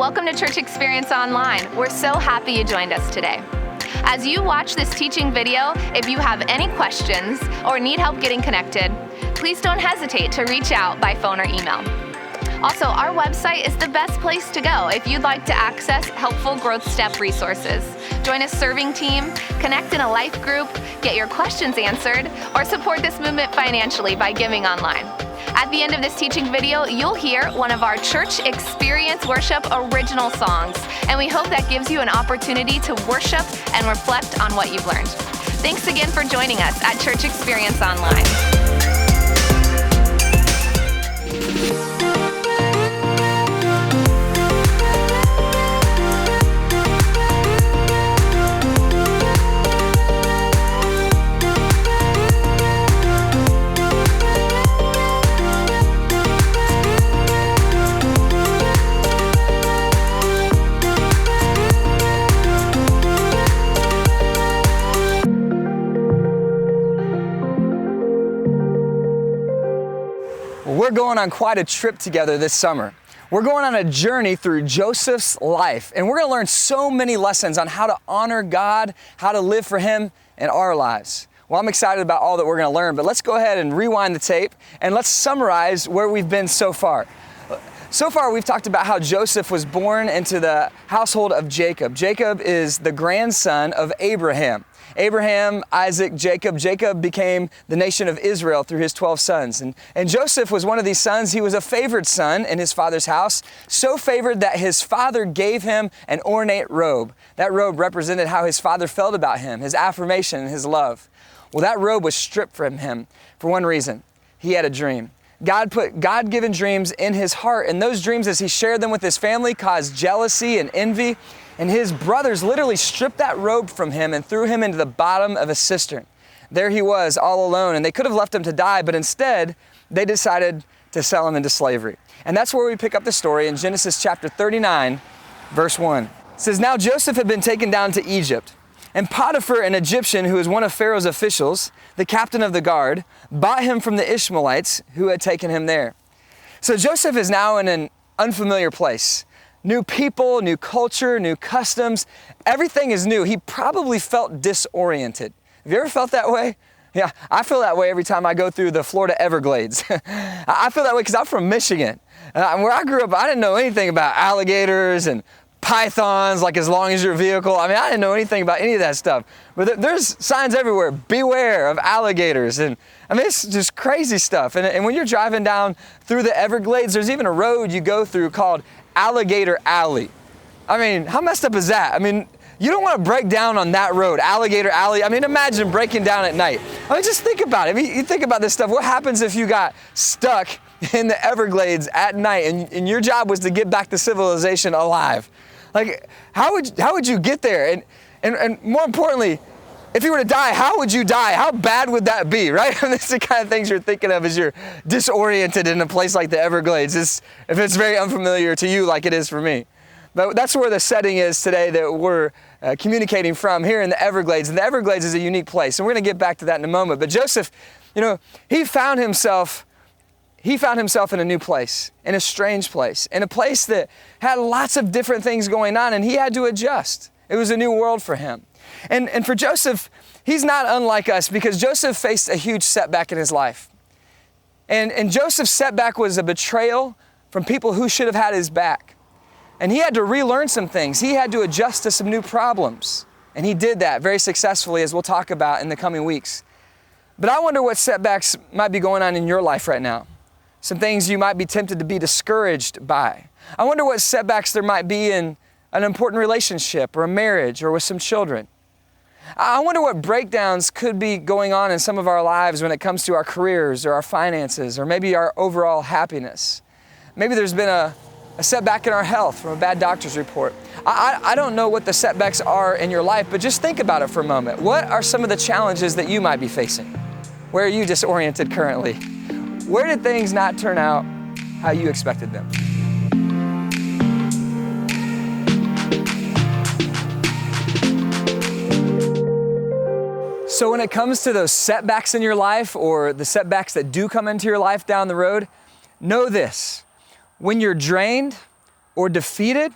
Welcome to Church Experience Online. We're so happy you joined us today. As you watch this teaching video, if you have any questions or need help getting connected, please don't hesitate to reach out by phone or email. Also, our website is the best place to go if you'd like to access helpful growth step resources, join a serving team, connect in a life group, get your questions answered, or support this movement financially by giving online. At the end of this teaching video, you'll hear one of our Church Experience Worship original songs, and we hope that gives you an opportunity to worship and reflect on what you've learned. Thanks again for joining us at Church Experience Online. We're going on quite a trip together this summer. We're going on a journey through Joseph's life, and we're going to learn so many lessons on how to honor God, how to live for Him in our lives. Well, I'm excited about all that we're going to learn, but let's go ahead and rewind the tape and let's summarize where we've been so far. So far, we've talked about how Joseph was born into the household of Jacob. Jacob is the grandson of Abraham. Abraham, Isaac, Jacob. Jacob became the nation of Israel through his 12 sons. And Joseph was one of these sons. He was a favored son in his father's house, so favored that his father gave him an ornate robe. That robe represented how his father felt about him, his affirmation and his love. Well, that robe was stripped from him for one reason. He had a dream. God put God-given dreams in his heart, and those dreams, as he shared them with his family, caused jealousy and envy. And his brothers literally stripped that robe from him and threw him into the bottom of a cistern. There he was, all alone, and they could have left him to die, but instead, they decided to sell him into slavery. And that's where we pick up the story in Genesis chapter 39, verse 1. It says, "Now Joseph had been taken down to Egypt, and Potiphar, an Egyptian who was one of Pharaoh's officials, the captain of the guard, bought him from the Ishmaelites who had taken him there." So Joseph is now in an unfamiliar place. New people, new culture, new customs. Everything is new. He probably felt disoriented. Have you ever felt that way? Yeah, I feel that way every time I go through the Florida Everglades. I feel that way because I'm from Michigan. Where I grew up, I didn't know anything about alligators and pythons, like as long as your vehicle. I mean, I didn't know anything about any of that stuff. But there's signs everywhere, beware of alligators. And I mean, it's just crazy stuff. And when you're driving down through the Everglades, there's even a road you go through called Alligator Alley. I mean, how messed up is that? I mean, you don't want to break down on that road, Alligator Alley. I mean, imagine breaking down at night. I mean, just think about it. I mean, you think about this stuff. What happens if you got stuck in the Everglades at night and your job was to get back to civilization alive? Like, how would you get there? And more importantly, if you were to die, how would you die? How bad would that be, right? That's the kind of things you're thinking of as you're disoriented in a place like the Everglades, if it's very unfamiliar to you like it is for me. But that's where the setting is today that we're communicating from, here in the Everglades. And the Everglades is a unique place, and we're going to get back to that in a moment. But Joseph, he found himself in a new place, in a strange place, in a place that had lots of different things going on, and he had to adjust. It was a new world for him. And for Joseph, he's not unlike us because Joseph faced a huge setback in his life. And Joseph's setback was a betrayal from people who should have had his back. And he had to relearn some things. He had to adjust to some new problems. And he did that very successfully, as we'll talk about in the coming weeks. But I wonder what setbacks might be going on in your life right now. Some things you might be tempted to be discouraged by. I wonder what setbacks there might be in an important relationship or a marriage or with some children. I wonder what breakdowns could be going on in some of our lives when it comes to our careers or our finances or maybe our overall happiness. Maybe there's been a setback in our health from a bad doctor's report. I don't know what the setbacks are in your life, but just think about it for a moment. What are some of the challenges that you might be facing? Where are you disoriented currently? Where did things not turn out how you expected them? So when it comes to those setbacks in your life or the setbacks that do come into your life down the road, know this: when you're drained or defeated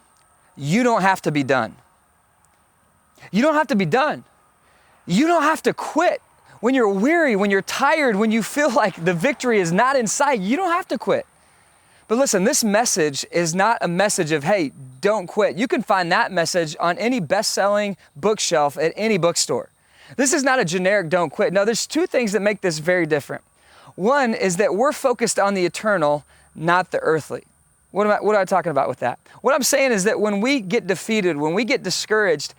you don't have to be done. You don't have to be done. You don't have to quit. When you're weary, when you're tired, when you feel like the victory is not in sight, you don't have to quit. But listen, this message is not a message of, hey, don't quit. You can find that message on any best-selling bookshelf at any bookstore. This is not a generic don't quit. No, there's two things that make this very different. One is that we're focused on the eternal, not the earthly. What am I talking about with that? What I'm saying is that when we get defeated, when we get discouraged,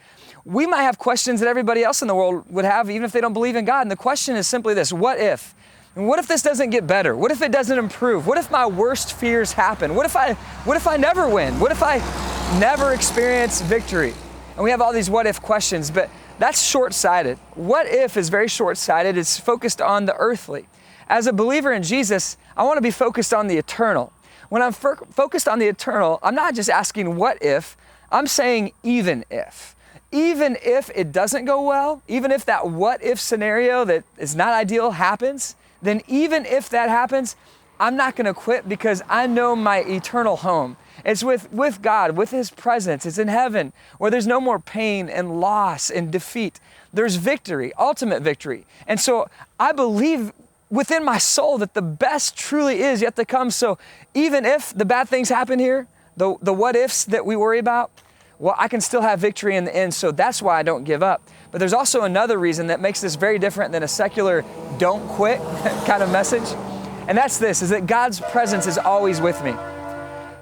we might have questions that everybody else in the world would have, even if they don't believe in God. And the question is simply this: what if? And what if this doesn't get better? What if it doesn't improve? What if my worst fears happen? What if I never win? What if I never experience victory? And we have all these what if questions, but that's short-sighted. What if is very short-sighted. It's focused on the earthly. As a believer in Jesus, I want to be focused on the eternal. When I'm focused on the eternal, I'm not just asking what if, I'm saying even if. Even if it doesn't go well, even if that what if scenario that is not ideal happens, then even if that happens, I'm not gonna quit because I know my eternal home. It's with God, with His presence. It's in heaven where there's no more pain and loss and defeat. There's victory, ultimate victory. And so I believe within my soul that the best truly is yet to come. So even if the bad things happen here, the what ifs that we worry about, well, I can still have victory in the end, so that's why I don't give up. But there's also another reason that makes this very different than a secular don't quit kind of message. And that's this, is that God's presence is always with me.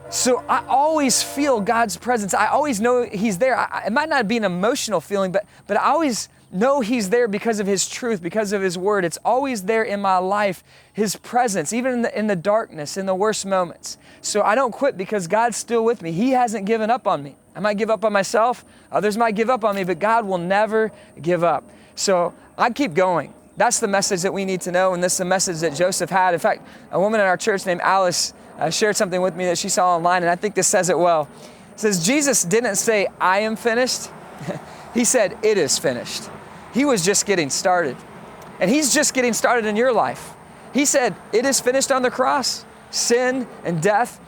So I always feel God's presence. I always know He's there. It might not be an emotional feeling, but I always know He's there because of His truth, because of His word. It's always there in my life, His presence, even in the darkness, in the worst moments. So I don't quit because God's still with me. He hasn't given up on me. I might give up on myself, others might give up on me, but God will never give up. So I keep going. That's the message that we need to know, and this is the message that Joseph had. In fact, a woman in our church named Alice shared something with me that she saw online, and I think this says it well. It says, Jesus didn't say, I am finished. He said, it is finished. He was just getting started. And He's just getting started in your life. He said, it is finished on the cross. Sin and death,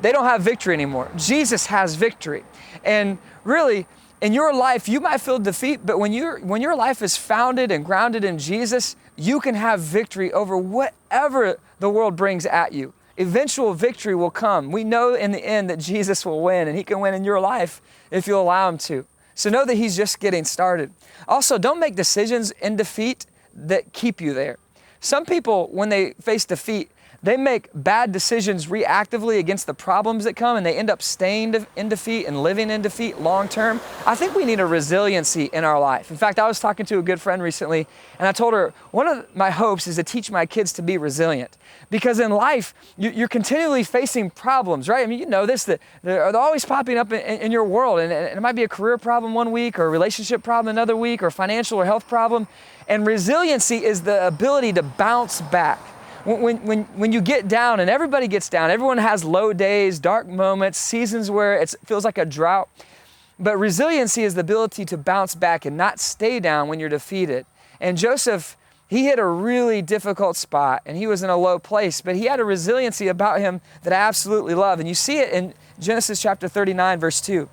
they don't have victory anymore. Jesus has victory. And really, in your life, you might feel defeat, but when your life is founded and grounded in Jesus, you can have victory over whatever the world brings at you. Eventual victory will come. We know in the end that Jesus will win, and He can win in your life if you allow Him to. So know that He's just getting started. Also, don't make decisions in defeat that keep you there. Some people, when they face defeat, they make bad decisions reactively against the problems that come, and they end up staying in defeat and living in defeat long term. I think we need a resiliency in our life. In fact, I was talking to a good friend recently, and I told her one of my hopes is to teach my kids to be resilient. Because in life, you're continually facing problems, right? I mean, you know this, that they're always popping up in your world, and it might be a career problem one week, or a relationship problem another week, or a financial or health problem. And resiliency is the ability to bounce back. When you get down, and everybody gets down, everyone has low days, dark moments, seasons where it feels like a drought. But resiliency is the ability to bounce back and not stay down when you're defeated. And Joseph, he hit a really difficult spot, and he was in a low place, but he had a resiliency about him that I absolutely love. And you see it in Genesis chapter 39, verse 2.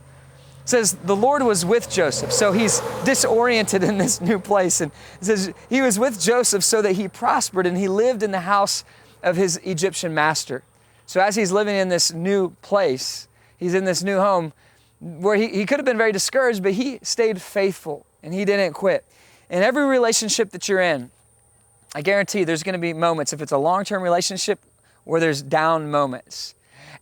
It says, the Lord was with Joseph. So he's disoriented in this new place. And it says, he was with Joseph so that he prospered, and he lived in the house of his Egyptian master. So as he's living in this new place, he's in this new home where he could have been very discouraged, but he stayed faithful and he didn't quit. In every relationship that you're in, I guarantee there's going to be moments, if it's a long-term relationship, where there's down moments.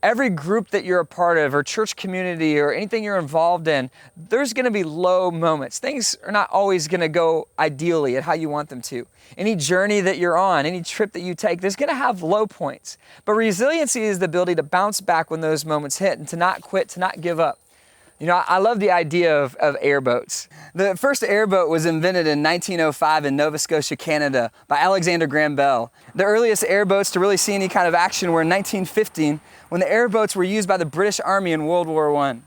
Every group that you're a part of, or church community, or anything you're involved in, there's going to be low moments. Things are not always going to go ideally at how you want them to. Any journey that you're on, any trip that you take, there's going to have low points. But resiliency is the ability to bounce back when those moments hit and to not quit, to not give up. You know, I love the idea of airboats. The first airboat was invented in 1905 in Nova Scotia, Canada by Alexander Graham Bell. The earliest airboats to really see any kind of action were in 1915 when the airboats were used by the British Army in World War I.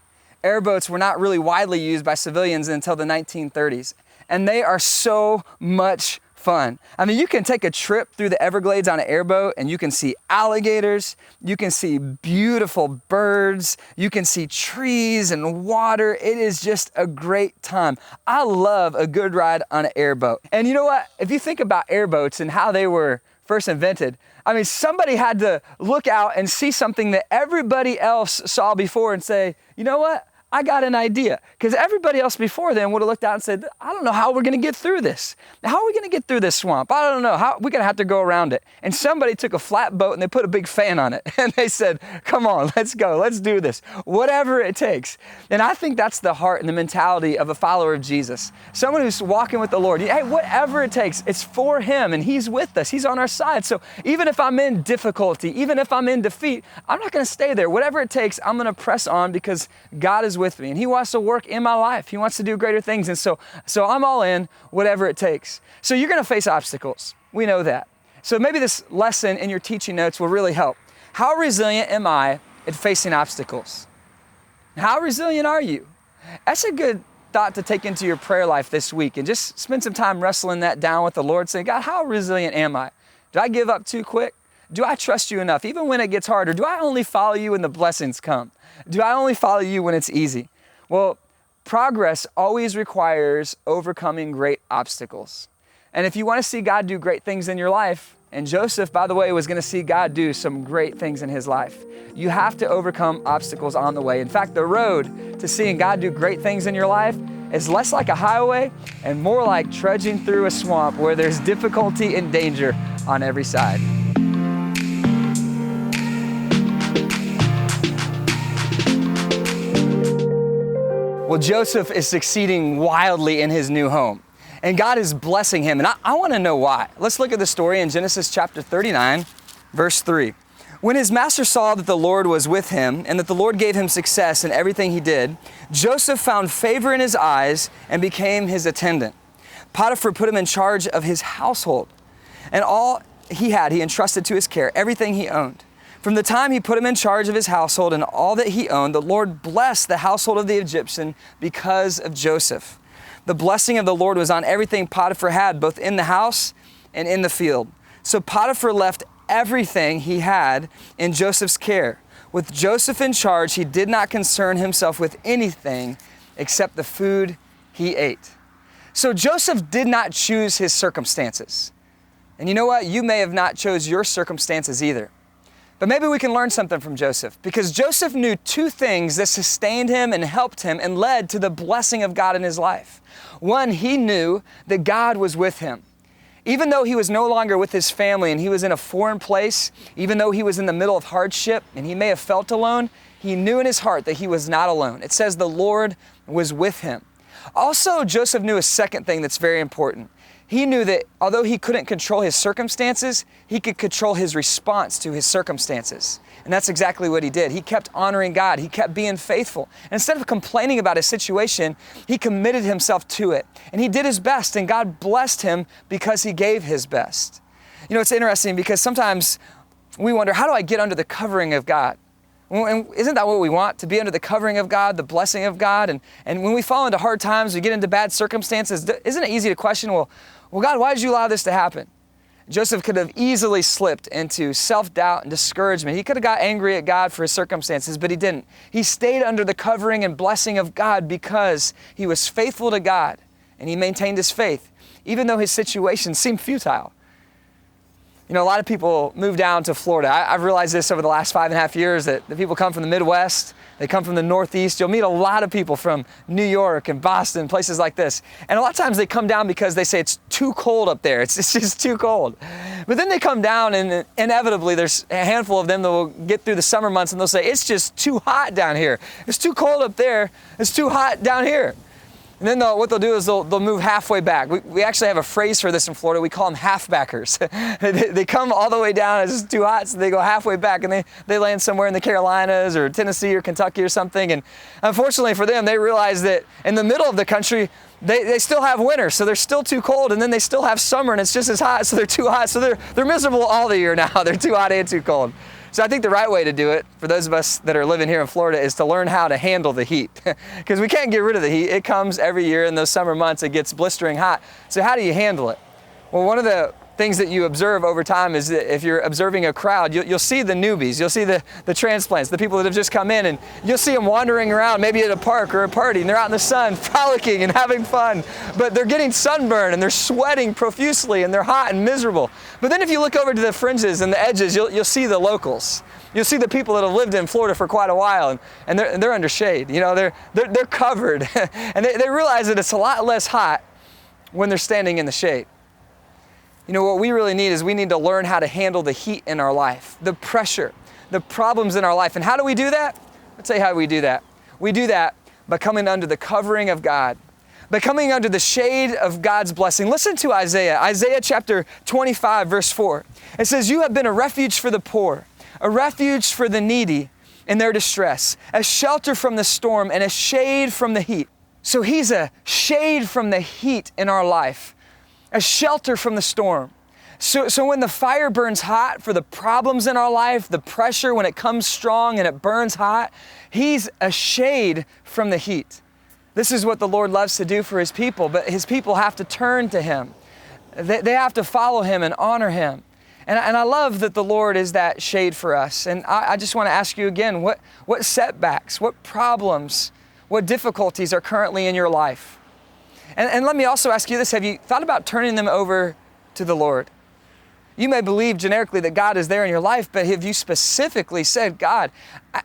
Airboats were not really widely used by civilians until the 1930s. And they are so much fun. I mean, you can take a trip through the Everglades on an airboat and you can see alligators, you can see beautiful birds, you can see trees and water. It is just a great time. I love a good ride on an airboat. And you know what? If you think about airboats and how they were first invented, I mean, somebody had to look out and see something that everybody else saw before and say, you know what? I got an idea. Because everybody else before then would have looked out and said, I don't know how we're going to get through this. How are we going to get through this swamp? I don't know. We're going to have to go around it. And somebody took a flat boat and they put a big fan on it. And they said, come on, let's go. Let's do this. Whatever it takes. And I think that's the heart and the mentality of a follower of Jesus. Someone who's walking with the Lord. Hey, whatever it takes, it's for Him and He's with us. He's on our side. So even if I'm in difficulty, even if I'm in defeat, I'm not going to stay there. Whatever it takes, I'm going to press on because God is with me and He wants to work in my life. He wants to do greater things. And so I'm all in, whatever it takes. So you're going to face obstacles. We know that. So maybe this lesson in your teaching notes will really help. How resilient am I at facing obstacles? How resilient are you? That's a good thought to take into your prayer life this week and just spend some time wrestling that down with the Lord, saying, God, how resilient am I? Do I give up too quick? Do I trust you enough? Even when it gets harder, do I only follow you when the blessings come? Do I only follow you when it's easy? Well, progress always requires overcoming great obstacles. And if you want to see God do great things in your life, and Joseph, by the way, was going to see God do some great things in his life, you have to overcome obstacles on the way. In fact, the road to seeing God do great things in your life is less like a highway and more like trudging through a swamp where there's difficulty and danger on every side. Well, Joseph is succeeding wildly in his new home, and God is blessing him, and I want to know why. Let's look at the story in Genesis chapter 39, verse 3. When his master saw that the Lord was with him and that the Lord gave him success in everything he did, Joseph found favor in his eyes and became his attendant. Potiphar put him in charge of his household, and all he had he entrusted to his care, everything he owned. From the time he put him in charge of his household and all that he owned, the Lord blessed the household of the Egyptian because of Joseph. The blessing of the Lord was on everything Potiphar had, both in the house and in the field. So Potiphar left everything he had in Joseph's care. With Joseph in charge, he did not concern himself with anything except the food he ate. So Joseph did not choose his circumstances. And you know what? You may have not chose your circumstances either. But maybe we can learn something from Joseph, because Joseph knew two things that sustained him and helped him and led to the blessing of God in his life. One, he knew that God was with him. Even though he was no longer with his family and he was in a foreign place, even though he was in the middle of hardship and he may have felt alone, he knew in his heart that he was not alone. It says the Lord was with him. Also, Joseph knew a second thing that's very important. He knew that although he couldn't control his circumstances, he could control his response to his circumstances. And that's exactly what he did. He kept honoring God. He kept being faithful. And instead of complaining about his situation, he committed himself to it. And he did his best, and God blessed him because he gave his best. You know, it's interesting because sometimes we wonder, how do I get under the covering of God? And isn't that what we want? To be under the covering of God, the blessing of God? And when we fall into hard times, we get into bad circumstances, isn't it easy to question, well, God, why did you allow this to happen? Joseph could have easily slipped into self-doubt and discouragement. He could have got angry at God for his circumstances, but he didn't. He stayed under the covering and blessing of God because he was faithful to God and he maintained his faith, even though his situation seemed futile. You know, a lot of people move down to Florida. I've realized this over the last 5.5 years that the people come from the Midwest, they come from the Northeast. You'll meet a lot of people from New York and Boston, places like this. And a lot of times they come down because they say it's too cold up there. It's just too cold. But then they come down and inevitably there's a handful of them that will get through the summer months and they'll say, it's just too hot down here. It's too cold up there. It's too hot down here. And then what they'll do is they'll move halfway back. We actually have a phrase for this in Florida. We call them halfbackers. They come all the way down, it's just too hot, so they go halfway back and they land somewhere in the Carolinas or Tennessee or Kentucky or something. And unfortunately for them, they realize that in the middle of the country, they still have winter, so they're still too cold, and then they still have summer and it's just as hot, so they're too hot. So they're miserable all the year now. They're too hot and too cold. So I think the right way to do it, for those of us that are living here in Florida, is to learn how to handle the heat. Because we can't get rid of the heat. It comes every year in those summer months. It gets blistering hot. So how do you handle it? Well, one of the things that you observe over time is that if you're observing a crowd, you'll see the newbies, you'll see the transplants, the people that have just come in, and you'll see them wandering around, maybe at a park or a party, and they're out in the sun frolicking and having fun, but they're getting sunburned and they're sweating profusely and they're hot and miserable. But then if you look over to the fringes and the edges, you'll see the locals. You'll see the people that have lived in Florida for quite a while, and they're under shade. You know, they're covered, and they realize that it's a lot less hot when they're standing in the shade. You know, what we really need is we need to learn how to handle the heat in our life, the pressure, the problems in our life. And how do we do that? I'll tell you how we do that. We do that by coming under the covering of God, by coming under the shade of God's blessing. Listen to Isaiah chapter 25, verse 4. It says, "You have been a refuge for the poor, a refuge for the needy in their distress, a shelter from the storm and a shade from the heat." So He's a shade from the heat in our life, a shelter from the storm. So when the fire burns hot for the problems in our life, the pressure, when it comes strong and it burns hot, He's a shade from the heat. This is what the Lord loves to do for His people, but His people have to turn to Him. They have to follow Him and honor Him. And I love that the Lord is that shade for us. And I just want to ask you again, what setbacks, what problems, what difficulties are currently in your life? And let me also ask you this, have you thought about turning them over to the Lord? You may believe generically that God is there in your life, but have you specifically said, God,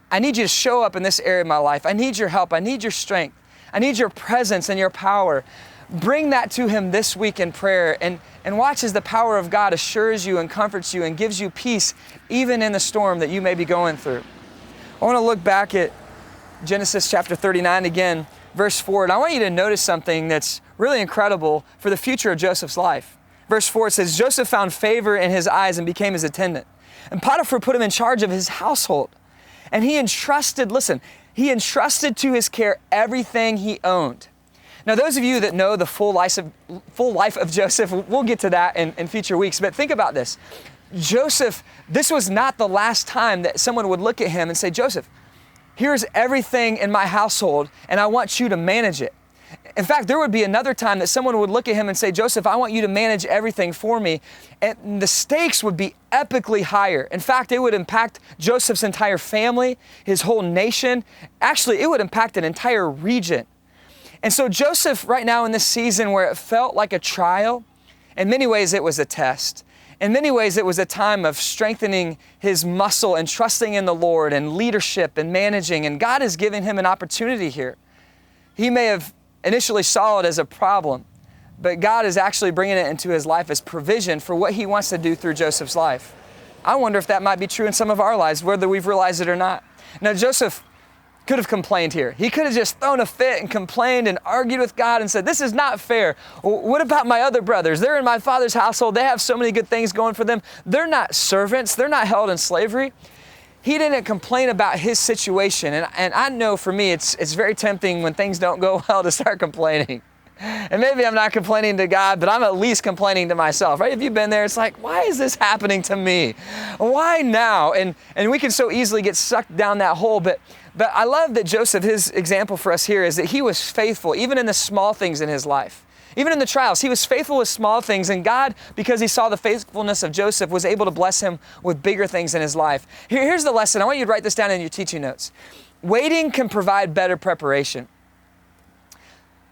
I need you to show up in this area of my life. I need your help. I need your strength. I need your presence and your power. Bring that to Him this week in prayer and watch as the power of God assures you and comforts you and gives you peace even in the storm that you may be going through. I want to look back at Genesis chapter 39 again, verse 4, and I want you to notice something that's really incredible for the future of Joseph's life. Verse 4, it says, "Joseph found favor in his eyes and became his attendant. And Potiphar put him in charge of his household. And he entrusted to his care everything he owned." Now, those of you that know the full life of Joseph, we'll get to that in future weeks, but think about this. Joseph, this was not the last time that someone would look at him and say, "Joseph, here's everything in my household, and I want you to manage it." In fact, there would be another time that someone would look at him and say, "Joseph, I want you to manage everything for me." And the stakes would be epically higher. In fact, it would impact Joseph's entire family, his whole nation. Actually, it would impact an entire region. And so Joseph, right now in this season where it felt like a trial, in many ways it was a test. In many ways, it was a time of strengthening his muscle and trusting in the Lord and leadership and managing. And God has given him an opportunity here. He may have initially saw it as a problem, but God is actually bringing it into his life as provision for what He wants to do through Joseph's life. I wonder if that might be true in some of our lives, whether we've realized it or not. Now, Joseph could have complained here. He could have just thrown a fit and complained and argued with God and said, "This is not fair. What about my other brothers? They're in my father's household. They have so many good things going for them. They're not servants. They're not held in slavery." He didn't complain about his situation. And I know for me, it's very tempting when things don't go well to start complaining. And maybe I'm not complaining to God, but I'm at least complaining to myself, right? Have you been there? It's like, why is this happening to me? Why now? And we can so easily get sucked down that hole. But I love that Joseph, his example for us here is that he was faithful, even in the small things in his life. Even in the trials, he was faithful with small things, and God, because He saw the faithfulness of Joseph, was able to bless him with bigger things in his life. Here's the lesson. I want you to write this down in your teaching notes. Waiting can provide better preparation.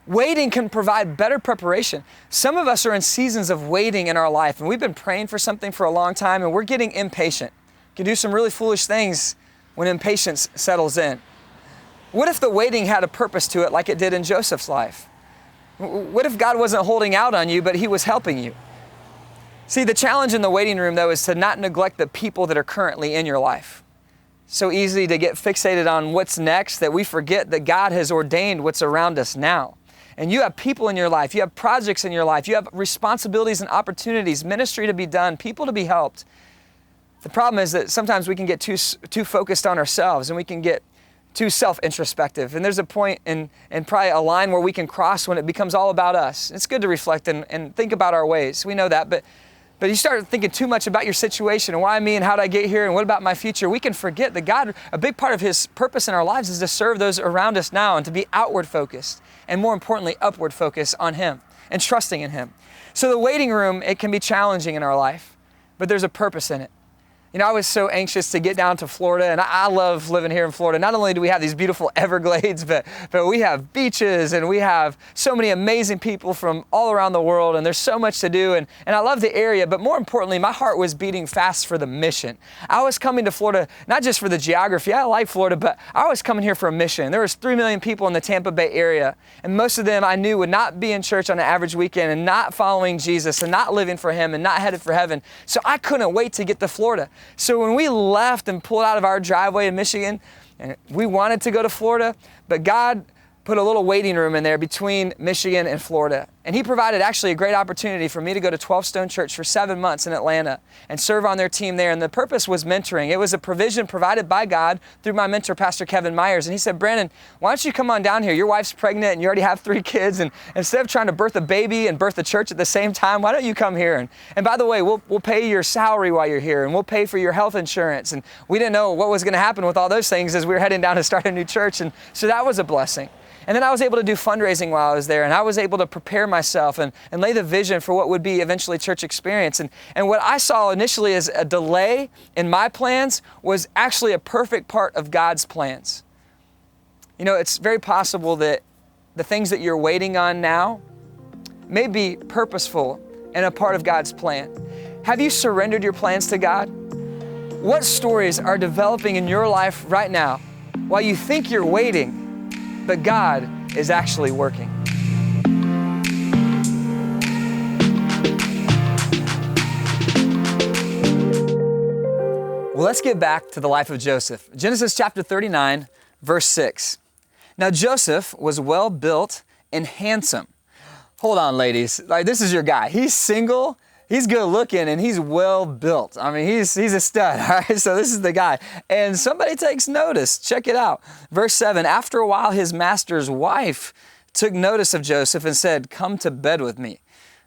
Waiting can provide better preparation. Some of us are in seasons of waiting in our life, and we've been praying for something for a long time, and we're getting impatient. We can do some really foolish things when impatience settles in. What if the waiting had a purpose to it like it did in Joseph's life? What if God wasn't holding out on you, but He was helping you? See, the challenge in the waiting room, though, is to not neglect the people that are currently in your life. So easy to get fixated on what's next that we forget that God has ordained what's around us now. And you have people in your life, you have projects in your life, you have responsibilities and opportunities, ministry to be done, people to be helped. The problem is that sometimes we can get too focused on ourselves, and we can get too self-introspective. And there's a point and probably a line where we can cross when it becomes all about us. It's good to reflect and think about our ways. We know that, but But you start thinking too much about your situation and why me and how did I get here and what about my future, we can forget that God, a big part of His purpose in our lives is to serve those around us now and to be outward focused and more importantly, upward focused on Him and trusting in Him. So the waiting room, it can be challenging in our life, but there's a purpose in it. You know, I was so anxious to get down to Florida, and I love living here in Florida. Not only do we have these beautiful Everglades, but we have beaches, and we have so many amazing people from all around the world, and there's so much to do, and I love the area, but more importantly, my heart was beating fast for the mission. I was coming to Florida, not just for the geography, I like Florida, but I was coming here for a mission. There was 3 million people in the Tampa Bay area, and most of them I knew would not be in church on an average weekend and not following Jesus and not living for Him and not headed for heaven. So I couldn't wait to get to Florida. So when we left and pulled out of our driveway in Michigan, and we wanted to go to Florida, but God put a little waiting room in there between Michigan and Florida. And He provided actually a great opportunity for me to go to 12 Stone Church for 7 months in Atlanta and serve on their team there. And the purpose was mentoring. It was a provision provided by God through my mentor, Pastor Kevin Myers. And he said, Brandon, why don't you come on down here? Your wife's pregnant and you already have 3 kids. And instead of trying to birth a baby and birth a church at the same time, why don't you come here? And by the way, we'll pay your salary while you're here and we'll pay for your health insurance. And we didn't know what was going to happen with all those things as we were heading down to start a new church. And so that was a blessing. And then I was able to do fundraising while I was there, and I was able to prepare myself and lay the vision for what would be eventually church experience. And what I saw initially as a delay in my plans was actually a perfect part of God's plans. You know, it's very possible that the things that you're waiting on now may be purposeful and a part of God's plan. Have you surrendered your plans to God? What stories are developing in your life right now while you think you're waiting, but God is actually working? Well, let's get back to the life of Joseph. Genesis chapter 39, verse 6. Now Joseph was well built and handsome. Hold on, ladies. Like, this is your guy. He's single. He's good looking and he's well built. I mean, he's a stud, all right? So this is the guy. And somebody takes notice. Check it out. Verse 7, after a while, his master's wife took notice of Joseph and said, come to bed with me.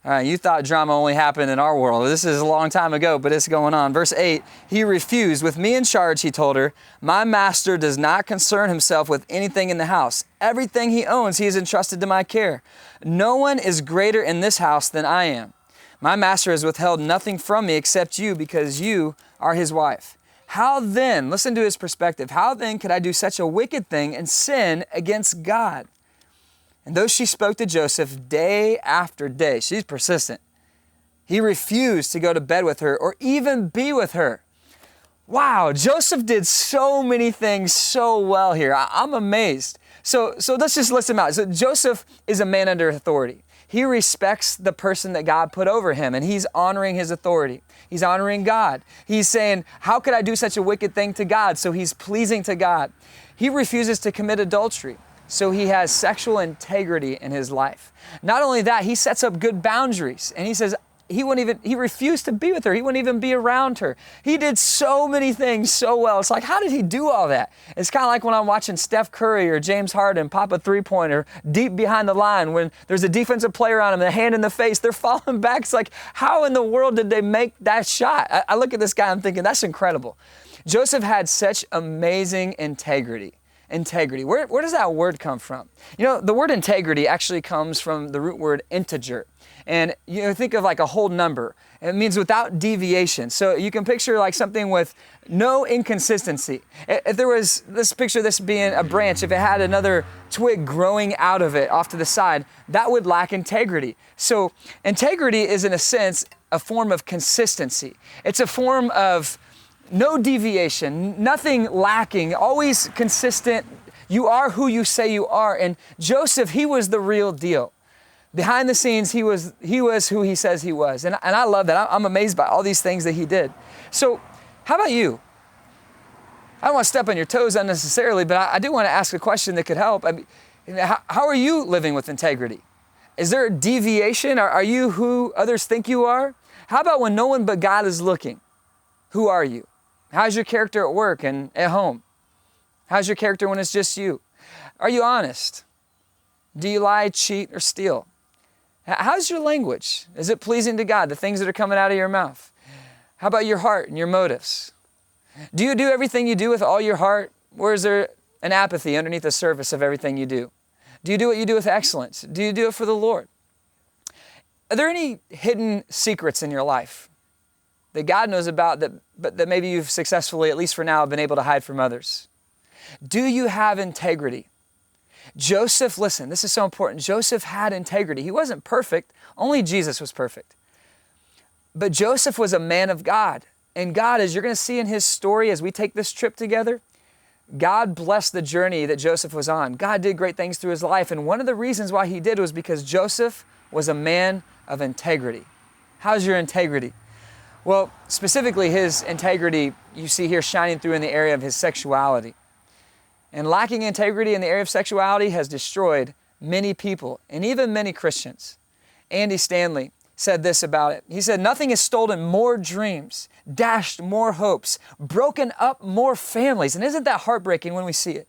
All right, you thought drama only happened in our world. This is a long time ago, but it's going on. Verse 8, he refused. With me in charge, he told her, my master does not concern himself with anything in the house. Everything he owns, he has entrusted to my care. No one is greater in this house than I am. My master has withheld nothing from me except you because you are his wife. How then, listen to his perspective, how then could I do such a wicked thing and sin against God? And though she spoke to Joseph day after day, she's persistent, he refused to go to bed with her or even be with her. Wow, Joseph did so many things so well here. I'm amazed. So let's just list them out. So Joseph is a man under authority. He respects the person that God put over him, and he's honoring his authority. He's honoring God. He's saying, how could I do such a wicked thing to God? So he's pleasing to God. He refuses to commit adultery, so he has sexual integrity in his life. Not only that, he sets up good boundaries, and he says, he refused to be with her. He wouldn't even be around her. He did so many things so well. It's like, how did he do all that? It's kind of like when I'm watching Steph Curry or James Harden pop a three-pointer deep behind the line when there's a defensive player on him, the hand in the face, they're falling back. It's like, how in the world did they make that shot? I look at this guy, I'm thinking, that's incredible. Joseph had such amazing integrity. Integrity. Where does that word come from? You know, the word integrity actually comes from the root word integer. And you know, think of like a whole number. It means without deviation. So you can picture like something with no inconsistency. If there was, let's picture this being a branch, if it had another twig growing out of it off to the side, that would lack integrity. So integrity is in a sense a form of consistency. It's a form of no deviation, nothing lacking, always consistent. You are who you say you are. And Joseph, he was the real deal. Behind the scenes, he was who he says he was. And I love that. I'm amazed by all these things that he did. So how about you? I don't want to step on your toes unnecessarily, but I do want to ask a question that could help. I mean, how are you living with integrity? Is there a deviation? Are you who others think you are? How about when no one but God is looking? Who are you? How's your character at work and at home? How's your character when it's just you? Are you honest? Do you lie, cheat, or steal? How's your language? Is it pleasing to God, the things that are coming out of your mouth? How about your heart and your motives? Do you do everything you do with all your heart? Or is there an apathy underneath the surface of everything you do? Do you do what you do with excellence? Do you do it for the Lord? Are there any hidden secrets in your life that God knows about but that maybe you've successfully, at least for now, been able to hide from others? Do you have integrity? Joseph, listen, this is so important. Joseph had integrity. He wasn't perfect. Only Jesus was perfect. But Joseph was a man of God. And God, as you're going to see in his story, as we take this trip together, God blessed the journey that Joseph was on. God did great things through his life. And one of the reasons why he did was because Joseph was a man of integrity. How's your integrity? Well, specifically his integrity, you see here shining through in the area of his sexuality. And lacking integrity in the area of sexuality has destroyed many people and even many Christians. Andy Stanley said this about it. He said, "Nothing has stolen more dreams, dashed more hopes, broken up more families." And isn't that heartbreaking when we see it?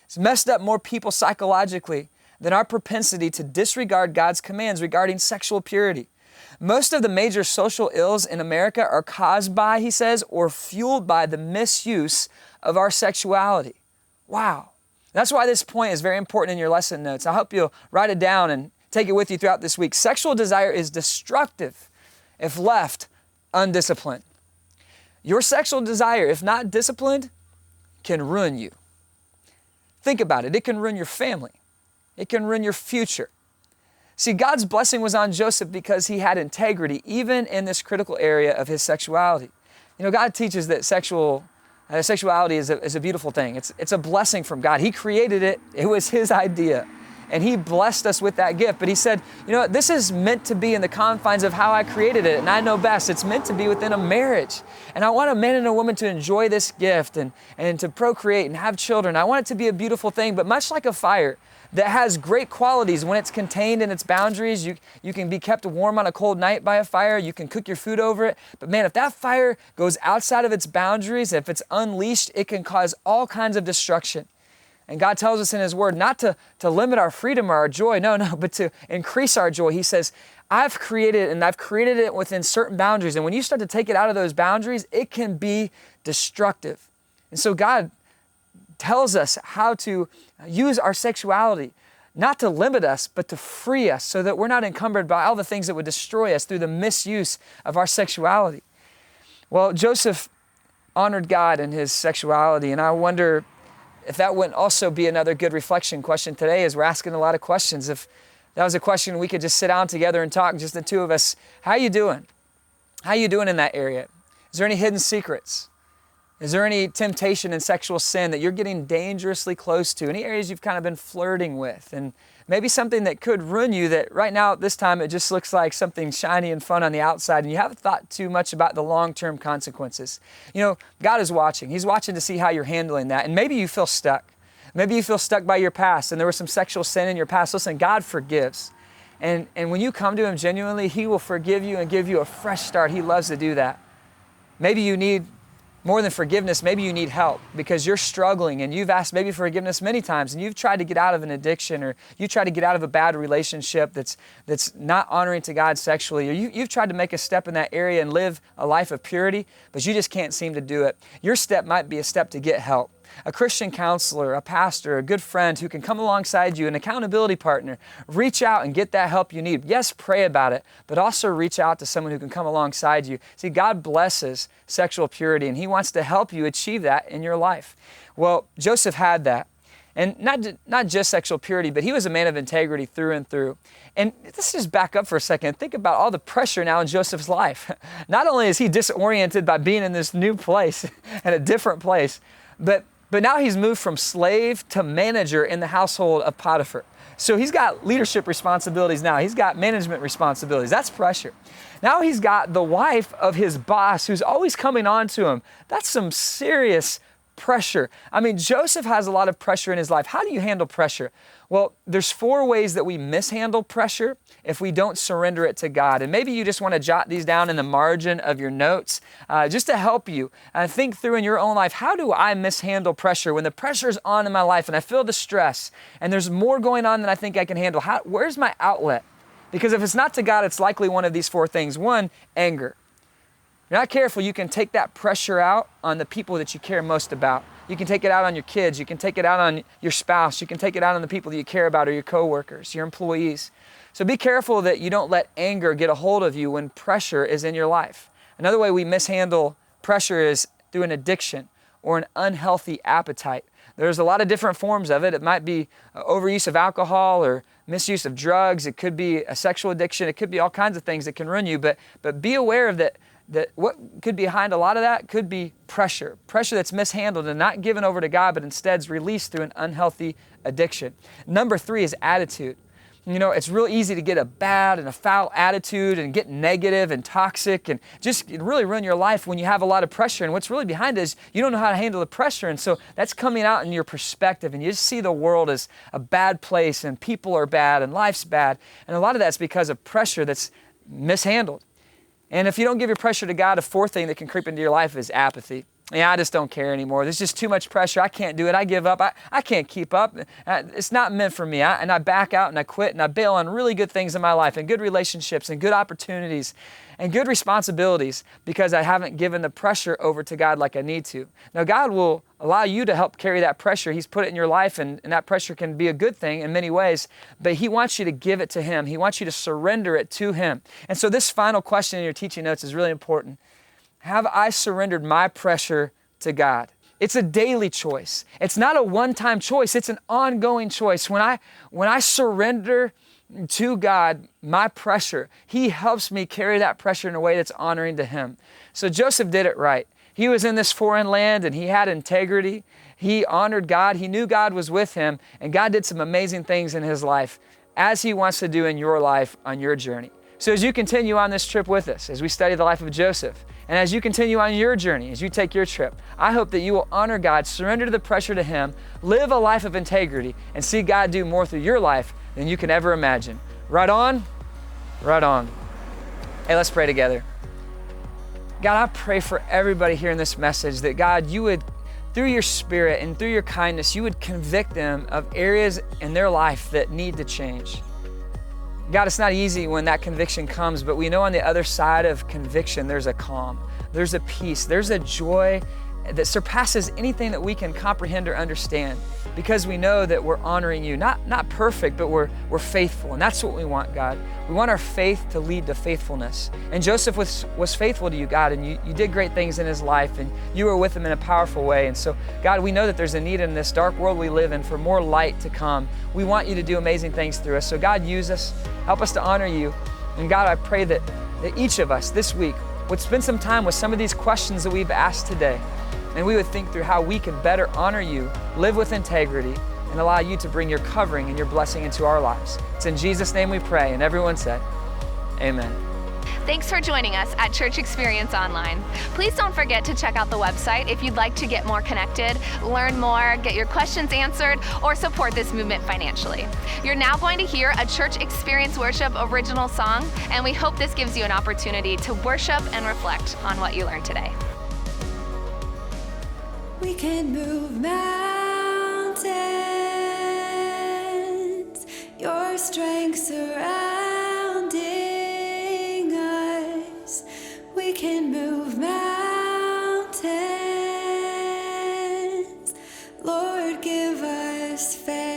It's messed up more people psychologically than our propensity to disregard God's commands regarding sexual purity. Most of the major social ills in America are caused by, he says, or fueled by the misuse of our sexuality. Wow. That's why this point is very important in your lesson notes. I hope you'll write it down and take it with you throughout this week. Sexual desire is destructive if left undisciplined. Your sexual desire, if not disciplined, can ruin you. Think about it. It can ruin your family. It can ruin your future. See, God's blessing was on Joseph because he had integrity, even in this critical area of his sexuality. You know, God teaches that sexuality is a beautiful thing. It's a blessing from God. He created it. It was his idea. And he blessed us with that gift. But he said, you know, this is meant to be in the confines of how I created it. And I know best. It's meant to be within a marriage. And I want a man and a woman to enjoy this gift and to procreate and have children. I want it to be a beautiful thing. But much like a fire that has great qualities when it's contained in its boundaries, you can be kept warm on a cold night by a fire. You can cook your food over it. But man, if that fire goes outside of its boundaries, if it's unleashed, it can cause all kinds of destruction. And God tells us in his word not to limit our freedom or our joy, no, but to increase our joy. He says, I've created it within certain boundaries. And when you start to take it out of those boundaries, it can be destructive. And so God tells us how to use our sexuality, not to limit us, but to free us so that we're not encumbered by all the things that would destroy us through the misuse of our sexuality. Well, Joseph honored God in his sexuality, and I wonder if that wouldn't also be another good reflection question today, as we're asking a lot of questions. If that was a question we could just sit down together and talk, just the two of us. How you doing? How you doing in that area? Is there any hidden secrets? Is there any temptation and sexual sin that you're getting dangerously close to? Any areas you've kind of been flirting with? And maybe something that could ruin you that right now at this time it just looks like something shiny and fun on the outside and you haven't thought too much about the long-term consequences. You know, God is watching. He's watching to see how you're handling that. And maybe you feel stuck. Maybe you feel stuck by your past and there was some sexual sin in your past. Listen, God forgives. And when you come to him genuinely, he will forgive you and give you a fresh start. He loves to do that. Maybe you need more than forgiveness, maybe you need help because you're struggling and you've asked maybe for forgiveness many times and you've tried to get out of an addiction or you tried to get out of a bad relationship that's not honoring to God sexually, or you've tried to make a step in that area and live a life of purity, but you just can't seem to do it. Your step might be a step to get help. A Christian counselor, a pastor, a good friend who can come alongside you, an accountability partner. Reach out and get that help you need. Yes, pray about it, but also reach out to someone who can come alongside you. See, God blesses sexual purity, and he wants to help you achieve that in your life. Well, Joseph had that. And not just sexual purity, but he was a man of integrity through and through. And let's just back up for a second and think about all the pressure now in Joseph's life. Not only is he disoriented by being in this new place and a different place, but now he's moved from slave to manager in the household of Potiphar. So he's got leadership responsibilities now. He's got management responsibilities. That's pressure. Now he's got the wife of his boss who's always coming on to him. That's some serious pressure. I mean, Joseph has a lot of pressure in his life. How do you handle pressure? Well, there's 4 ways that we mishandle pressure if we don't surrender it to God. And maybe you just want to jot these down in the margin of your notes just to help you think through in your own life, how do I mishandle pressure when the pressure's on in my life and I feel the stress and there's more going on than I think I can handle? Where's my outlet? Because if it's not to God, it's likely one of these four things. One, anger. If you're not careful, you can take that pressure out on the people that you care most about. You can take it out on your kids. You can take it out on your spouse. You can take it out on the people that you care about or your coworkers, your employees. So be careful that you don't let anger get a hold of you when pressure is in your life. Another way we mishandle pressure is through an addiction or an unhealthy appetite. There's a lot of different forms of it. It might be overuse of alcohol or misuse of drugs. It could be a sexual addiction. It could be all kinds of things that can ruin you. But be aware of that what could be behind a lot of that could be pressure that's mishandled and not given over to God, but instead is released through an unhealthy addiction. Number 3 is attitude. You know, it's real easy to get a bad and a foul attitude and get negative and toxic and just really ruin your life when you have a lot of pressure. And what's really behind it is you don't know how to handle the pressure. And so that's coming out in your perspective, and you just see the world as a bad place and people are bad and life's bad. And a lot of that's because of pressure that's mishandled. And if you don't give your pressure to God, a fourth thing that can creep into your life is apathy. Yeah, I just don't care anymore. There's just too much pressure. I can't do it. I give up. I can't keep up. It's not meant for me. And I back out and I quit and I bail on really good things in my life and good relationships and good opportunities and good responsibilities because I haven't given the pressure over to God like I need to. Now, God will allow you to help carry that pressure. He's put it in your life, and that pressure can be a good thing in many ways, but He wants you to give it to Him. He wants you to surrender it to Him. And so this final question in your teaching notes is really important. Have I surrendered my pressure to God? It's a daily choice. It's not a one-time choice. It's an ongoing choice. When I surrender to God my pressure, He helps me carry that pressure in a way that's honoring to Him. So Joseph did it right. He was in this foreign land and he had integrity. He honored God. He knew God was with him, and God did some amazing things in his life, as He wants to do in your life on your journey. So as you continue on this trip with us, as we study the life of Joseph, and as you continue on your journey, as you take your trip, I hope that you will honor God, surrender the pressure to Him, live a life of integrity, and see God do more through your life than you can ever imagine. Right on, right on. Hey, let's pray together. God, I pray for everybody hearing this message that God, you would, through your Spirit and through your kindness, you would convict them of areas in their life that need to change. God, it's not easy when that conviction comes, but we know on the other side of conviction, there's a calm, there's a peace, there's a joy that surpasses anything that we can comprehend or understand, because we know that we're honoring you. Not perfect, but we're faithful, and that's what we want, God. We want our faith to lead to faithfulness. And Joseph was faithful to you, God, and you did great things in his life, and you were with him in a powerful way. And so, God, we know that there's a need in this dark world we live in for more light to come. We want you to do amazing things through us. So God, use us. Help us to honor you. And God, I pray that each of us this week would spend some time with some of these questions that we've asked today, and we would think through how we can better honor you, live with integrity, and allow you to bring your covering and your blessing into our lives. It's in Jesus' name we pray, and everyone said, amen. Thanks for joining us at Church Experience Online. Please don't forget to check out the website if you'd like to get more connected, learn more, get your questions answered, or support this movement financially. You're now going to hear a Church Experience Worship original song, and we hope this gives you an opportunity to worship and reflect on what you learned today. We can move mountains, your strength surrounding us. We can move mountains, Lord, give us faith.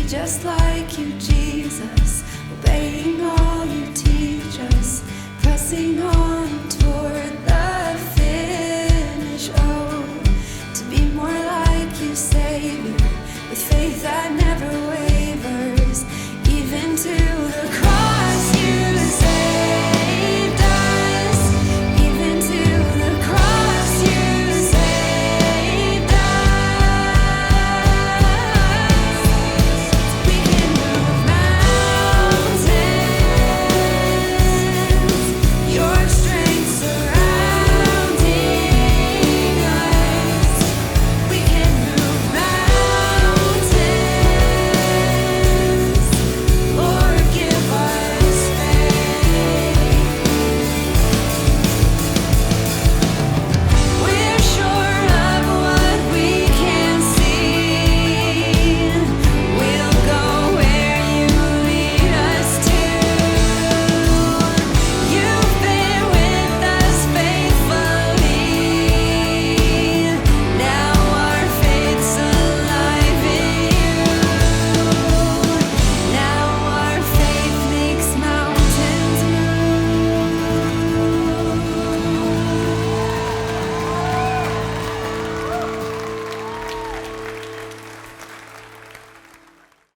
be just like you, Jesus, obeying all you teach us, pressing on toward